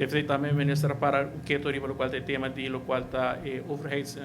Ze heeft também minister para o que toriba lo qual tema di lo qual ta overheids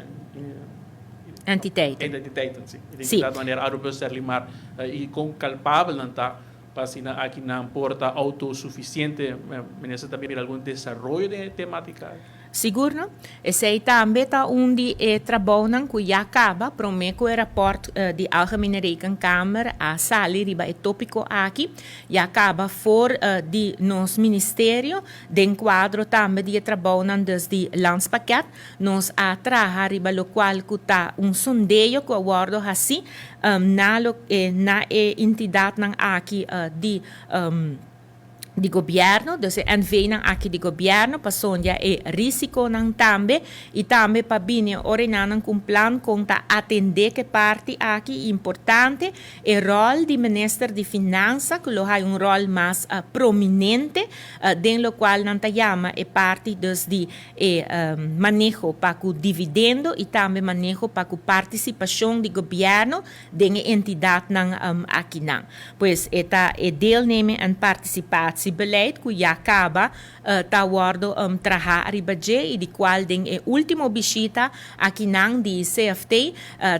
Entiteiten. identiteiten sim. Sim. Identidade maneira arubo ser limar e com culpável não tá para aqui na porta autossuficiente minister também algum desenvolvimento de temática. Sigurno, e sei também tá onde trabalham que já acaba, prometo o rapport de Algemene Rekenkamer a sali riba e tópico aqui, já acaba for de nos ministério, den quadro também de trabalham desde landspakket, nos atraha riba lo qual que tá sondeio que aguardo assim, na entidade nang aqui de governo, dus en venen aqui de governo, pasonja e risiko nang tambe, e tambe pa bine orenanan com plan conta atender que parte aqui importante, e rol de minister de finança, que lo hay un rol mais prominente, den lo qual nanta llama e parte dus de manejo pa cu dividendo, e tambe manejo pa cu participação de governo, den entidade nang aqui nang. Pues eta deelnemen en participatie beleid que já acaba tá guardo trabalhar ribaje e de qual den e último visita aqui nang de CFT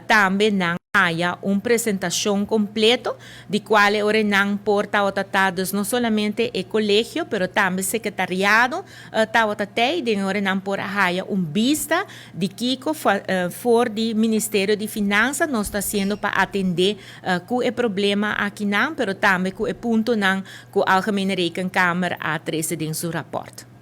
também nang haya apresentação completo de qual ore nang porta otatados não solamente o colegio pero também secretariado tá otatei den ore nang por haya vista de Kiko for de Ministério de Finanças nós está sendo para atender com o problema aqui nang pero também com o ponto nang com Algemene Rekenkamer a 13 din seu rapport.